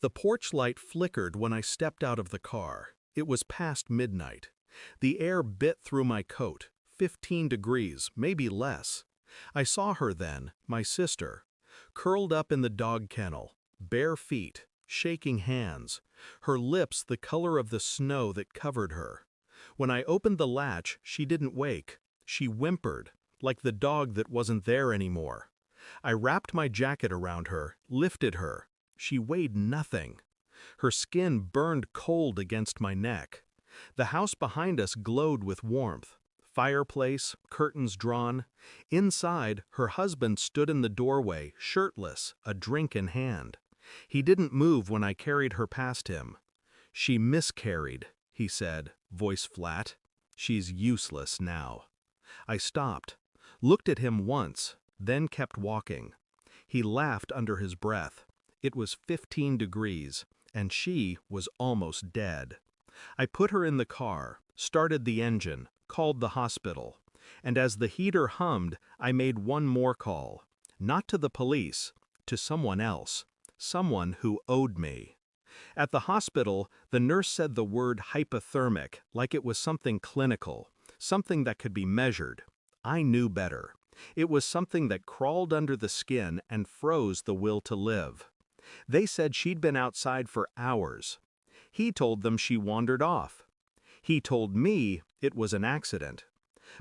The porch light flickered when I stepped out of the car. It was past midnight. The air bit through my coat, 15 degrees, maybe less. I saw her then, my sister, curled up in the dog kennel, bare feet, shaking hands, her lips the color of the snow that covered her. When I opened the latch, she didn't wake. She whimpered, like the dog that wasn't there anymore. I wrapped my jacket around her, lifted her. She weighed nothing. Her skin burned cold against my neck. The house behind us glowed with warmth. Fireplace, curtains drawn. Inside, her husband stood in the doorway, shirtless, a drink in hand. He didn't move when I carried her past him. "She miscarried," he said, voice flat. "She's useless now." I stopped, looked at him once, then kept walking. He laughed under his breath. It was 15 degrees, and she was almost dead. I put her in the car, started the engine, called the hospital. And as the heater hummed, I made one more call. Not to the police, to someone else. Someone who owed me. At the hospital, the nurse said the word hypothermic like it was something clinical, something that could be measured. I knew better. It was something that crawled under the skin and froze the will to live. They said she'd been outside for hours. He told them she wandered off. He told me it was an accident.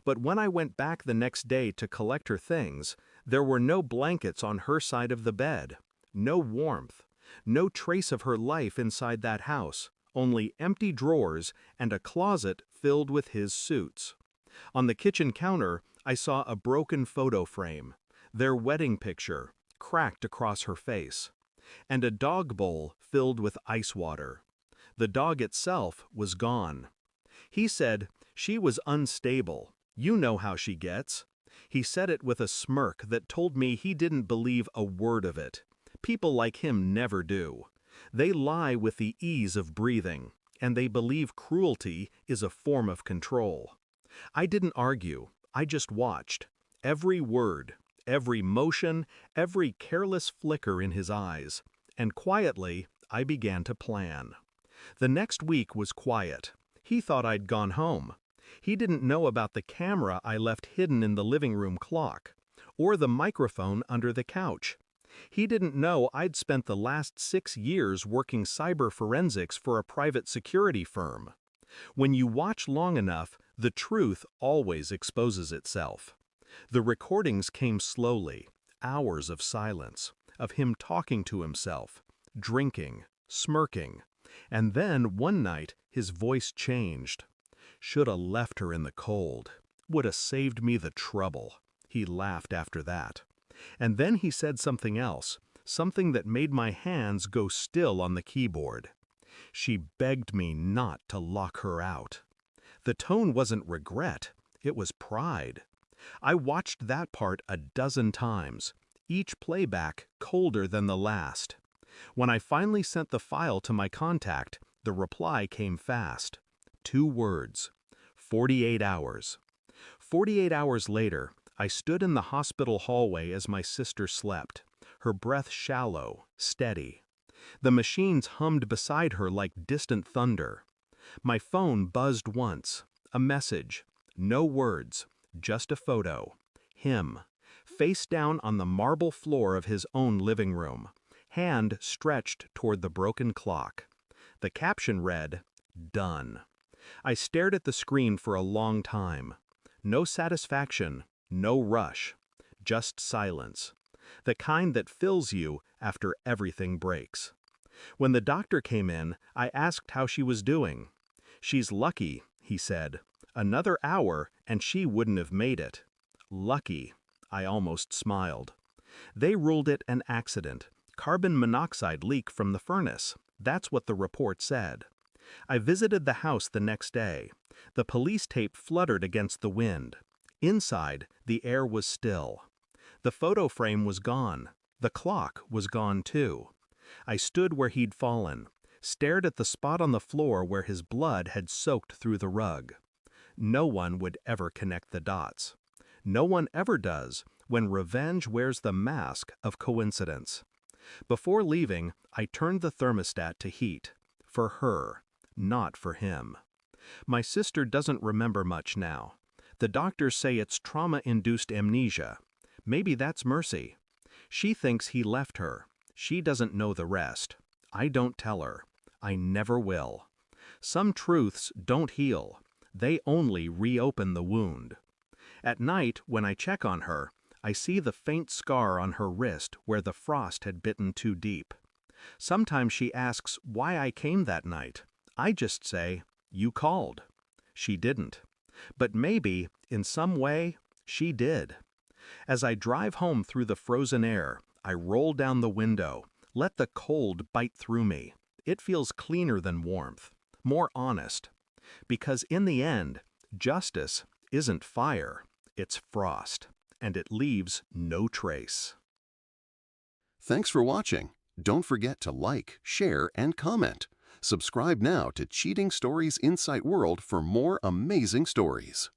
But when I went back the next day to collect her things, there were no blankets on her side of the bed, no warmth, no trace of her life inside that house, only empty drawers and a closet filled with his suits. On the kitchen counter, I saw a broken photo frame, their wedding picture, cracked across her face, and a dog bowl filled with ice water. The dog itself was gone. He said, "She was unstable. You know how she gets." He said it with a smirk that told me he didn't believe a word of it. People like him never do. They lie with the ease of breathing, and they believe cruelty is a form of control. I didn't argue. I just watched. Every word, every motion, every careless flicker in his eyes. And quietly, I began to plan. The next week was quiet. He thought I'd gone home. He didn't know about the camera I left hidden in the living room clock, or the microphone under the couch. He didn't know I'd spent the last 6 years working cyber forensics for a private security firm. When you watch long enough, the truth always exposes itself. The recordings came slowly, hours of silence, of him talking to himself, drinking, smirking. And then, one night, his voice changed. "Shoulda left her in the cold. Woulda saved me the trouble." He laughed after that. And then he said something else, something that made my hands go still on the keyboard. "She begged me not to lock her out." The tone wasn't regret, it was pride. I watched that part a dozen times, each playback colder than the last. When I finally sent the file to my contact, the reply came fast. 2 words. 48 hours. 48 hours later, I stood in the hospital hallway as my sister slept, her breath shallow, steady. The machines hummed beside her like distant thunder. My phone buzzed once. A message. No words, just a photo. Him, face down on the marble floor of his own living room, hand stretched toward the broken clock. The caption read, "Done." I stared at the screen for a long time. No satisfaction, no rush, just silence. The kind that fills you after everything breaks. When the doctor came in, I asked how she was doing. "She's lucky," he said. "Another hour and she wouldn't have made it." Lucky. I almost smiled. They ruled it an accident. Carbon monoxide leak from the furnace. That's what the report said. I visited the house the next day. The police tape fluttered against the wind. Inside, the air was still. The photo frame was gone. The clock was gone too. I stood where he'd fallen, stared at the spot on the floor where his blood had soaked through the rug. No one would ever connect the dots. No one ever does when revenge wears the mask of coincidence. Before leaving, I turned the thermostat to heat. For her, not for him. My sister doesn't remember much now. The doctors say it's trauma-induced amnesia. Maybe that's mercy. She thinks he left her. She doesn't know the rest. I don't tell her. I never will. Some truths don't heal. They only reopen the wound. At night, when I check on her, I see the faint scar on her wrist where the frost had bitten too deep. Sometimes she asks why I came that night. I just say, "You called." She didn't. But maybe, in some way, she did. As I drive home through the frozen air, I roll down the window, let the cold bite through me. It feels cleaner than warmth, more honest. Because in the end, justice isn't fire, it's frost, and it leaves no trace. Thanks for watching. Don't forget to like, share, and comment. Subscribe now to Cheating Stories Insight World for more amazing stories.